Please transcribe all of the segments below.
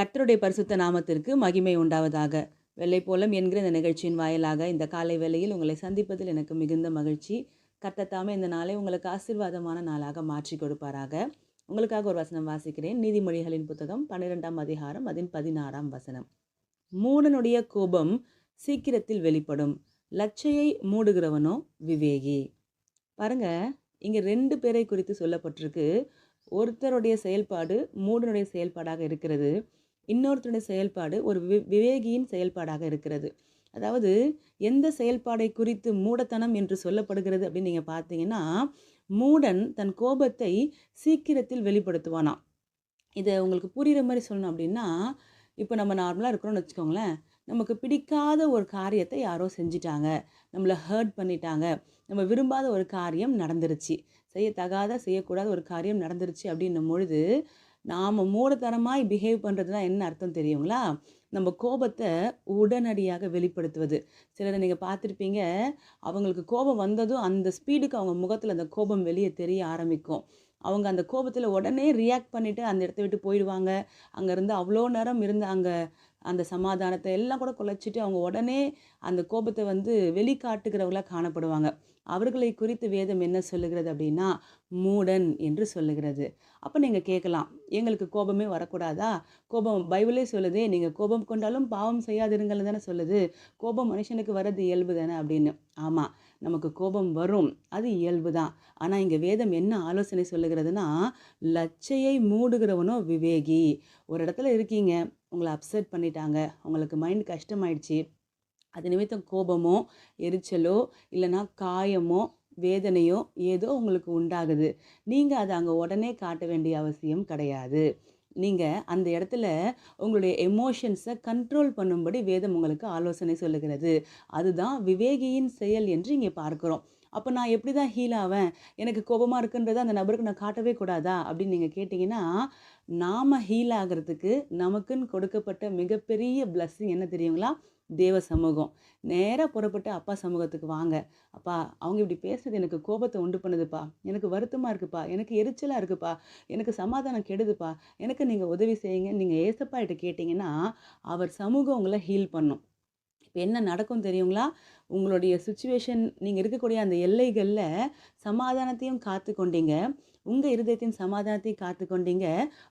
கர்த்தருடைய பரிசுத்த நாமத்திற்கு மகிமை உண்டாவதாக. வெள்ளைப்போலம் என்கிற இந்த நிகழ்ச்சியின் வாயிலாக இந்த காலை வேளையில் உங்களை சந்திப்பதில் எனக்கு மிகுந்த மகிழ்ச்சி. கர்த்தர் தாமே இந்த நாளை உங்களுக்கு ஆசீர்வாதமான நாளாக மாற்றி கொடுப்பாராக. உங்களுக்காக ஒரு வசனம் வாசிக்கிறேன். நீதிமொழிகளின் புத்தகம் 12ஆம் அதிகாரம் அதன் 16ஆம் வசனம். மூடனுடைய கோபம் சீக்கிரத்தில் வெளிப்படும், லச்சையை மூடுகிறவனோ விவேகி. பாருங்க, இங்க 2 பேரை குறித்து சொல்லப்பட்டிருக்கு. ஒருத்தருடைய செயல்பாடு மூடனுடைய செயல்பாடாக இருக்கிறது. இன்னொருத்தருடைய செயல்பாடு ஒரு விவேகியின் செயல்பாடாக இருக்கிறது. அதாவது எந்த செயல்பாடை குறித்து மூடத்தனம் என்று சொல்லப்படுகிறது அப்படின்னு நீங்கள் பார்த்தீங்கன்னா, மூடன் தன் கோபத்தை சீக்கிரத்தில் வெளிப்படுத்துவானாம். இதை உங்களுக்கு புரிகிற மாதிரி சொல்லணும் அப்படின்னா, இப்போ நம்ம நார்மலாக இருக்கிறோம்னு வச்சுக்கோங்களேன். நமக்கு பிடிக்காத ஒரு காரியத்தை யாரோ செஞ்சிட்டாங்க, நம்மளை ஹர்ட் பண்ணிட்டாங்க, நம்ம விரும்பாத ஒரு காரியம் நடந்துருச்சு, செய்யத்தகாத செய்யக்கூடாத ஒரு காரியம் நடந்துருச்சு அப்படின்னும் பொழுது நாம் மூடத்தனமாய் பிஹேவ் பண்ணுறதுனா என்ன அர்த்தம் தெரியுங்களா? நம்ம கோபத்தை உடனடியாக வெளிப்படுத்துவது. சிலரை நீங்கள் பார்த்துருப்பீங்க, அவங்களுக்கு கோபம் வந்ததும் அந்த ஸ்பீடுக்கு அவங்க முகத்தில் அந்த கோபம் வெளியே தெரிய ஆரம்பிக்கும். அவங்க அந்த கோபத்தில் உடனே ரியாக்ட் பண்ணிவிட்டு அந்த இடத்த விட்டு போயிடுவாங்க. அங்கேருந்து அவ்வளோ நேரம் இருந்து அங்கே அந்த சமாதானத்தை எல்லாம் கூட குலைச்சிட்டு அவங்க உடனே அந்த கோபத்தை வெளிக்காட்டுகிறவர்களாக காணப்படுவாங்க. அவர்களை குறித்து வேதம் என்ன சொல்லுகிறது அப்படின்னா, மூடன் என்று சொல்லுகிறது. அப்போ நீங்கள் கேட்கலாம், எங்களுக்கு கோபமே வரக்கூடாதா? கோபம் பைபிளே சொல்லுதே, நீங்கள் கோபம் கொண்டாலும் பாவம் செய்யாதிருங்கள் தானே சொல்லுது. கோபம் மனுஷனுக்கு வர்றது இயல்பு தானே அப்படின்னு. ஆமாம், நமக்கு கோபம் வரும், அது இயல்பு தான். ஆனால் இங்கே வேதம் என்ன ஆலோசனை சொல்லுகிறதுனா, லச்சையை மூடுகிறவனோ விவேகி. ஒரு இடத்துல இருக்கீங்க, உங்களை அப்செட் பண்ணிட்டாங்க, உங்களுக்கு மைண்ட் கஷ்டமாயிடுச்சு, அது நிமித்தம் கோபமோ எரிச்சலோ இல்லைன்னா காயமோ வேதனையோ ஏதோ உங்களுக்கு உண்டாகுது. நீங்கள் அதை அங்கே உடனே காட்ட வேண்டிய அவசியம் கிடையாது. நீங்கள் அந்த இடத்துல உங்களுடைய எமோஷன்ஸை கண்ட்ரோல் பண்ணும்படி வேதம் உங்களுக்கு ஆலோசனை சொல்லுகிறது. அதுதான் விவேகியின் செயல் என்று இங்கே பார்க்குறோம். அப்போ நான் எப்படி தான் ஹீல் ஆவேன்? எனக்கு கோபமாக இருக்குன்றதை அந்த நபருக்கு நான் காட்டவே கூடாதா அப்படின்னு நீங்கள் கேட்டிங்கன்னா, நாம் ஹீல் ஆகிறதுக்கு நமக்குன்னு கொடுக்கப்பட்ட மிகப்பெரிய பிளஸ்ஸிங் என்ன தெரியுங்களா? தேவ சமூகம். நேராக புறப்பட்டு அப்பா சமூகத்துக்கு வாங்க. அப்பா, அவங்க இப்படி பேசுறது எனக்கு கோபத்தை உண்டு பண்ணுதுப்பா, எனக்கு வருத்தமாக இருக்குப்பா, எனக்கு எரிச்சலாக இருக்குப்பா, எனக்கு சமாதானம் கெடுதுப்பா, எனக்கு நீங்கள் உதவி செய்யுங்க நீங்கள் ஏசப்பாகிட்ட கேட்டிங்கன்னா, அவர் சமூகம் உங்களை ஹீல் பண்ணும். இப்போ என்ன நடக்கும் தெரியுங்களா? உங்களுடைய சுச்சுவேஷன் நீங்கள் இருக்கக்கூடிய அந்த எல்லைகளில் சமாதானத்தையும் காத்து கொண்டீங்க, உங்கள் இருதயத்தின் சமாதானத்தையும் காத்து கொண்டீங்க,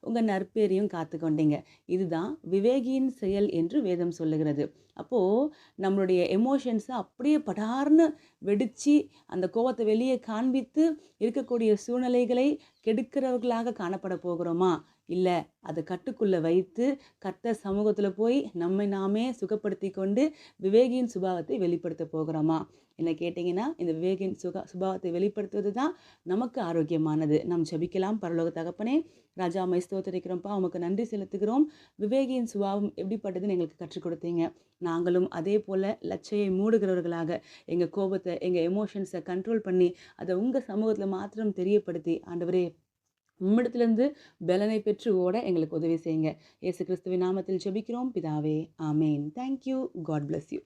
உங்கள் நற்பேரையும் காத்து கொண்டீங்க. இதுதான் விவேகியின் செயல் என்று வேதம் சொல்லுகிறது. அப்போது நம்மளுடைய எமோஷன்ஸை அப்படியே படார்னு வெடித்து அந்த கோபத்தை வெளியே காண்பித்து இருக்கக்கூடிய சூழ்நிலைகளை கெடுக்கிறவர்களாக காணப்பட போகிறோமா? இல்லை, அதை கட்டுக்குள்ளே வைத்து கர்த்தர் சமூகத்தில் போய் நம்மை நாமே சுகப்படுத்தி கொண்டு விவேகியின் சுபாவத்தை வெளிப்படுத்த போகிறோமா? என்ன கேட்டிங்கன்னா, இந்த விவேகியின் சுபாவத்தை வெளிப்படுத்துவது தான் நமக்கு ஆரோக்கியமானது. நாம் ஜெபிக்கலாம். பரலோக தகப்பனே, ராஜா மை ஸ்தோத்திரிக்கிறோம்ப்பா, உமக்கு நன்றி செலுத்துகிறோம். விவேகியின் சுபாவம் எப்படிப்பட்டதுன்னு எங்களுக்கு கற்றுக் கொடுத்தீங்க. நாங்களும் அதே போல் லச்சையை மூடுகிறவர்களாக எங்கள் கோபத்தை எங்கள் எமோஷன்ஸை கண்ட்ரோல் பண்ணி அதை உங்கள் சமூகத்தில் மாத்திரம் தெரியப்படுத்தி, ஆண்டவரே, உம்மிடத்திலிருந்து பலனை பெற்று ஓட எங்களுக்கு உதவி செய்யுங்க. இயேசு கிறிஸ்துவின் நாமத்தில் ஜெபிக்கிறோம் பிதாவே, ஆமேன். தேங்க்யூ. God bless you.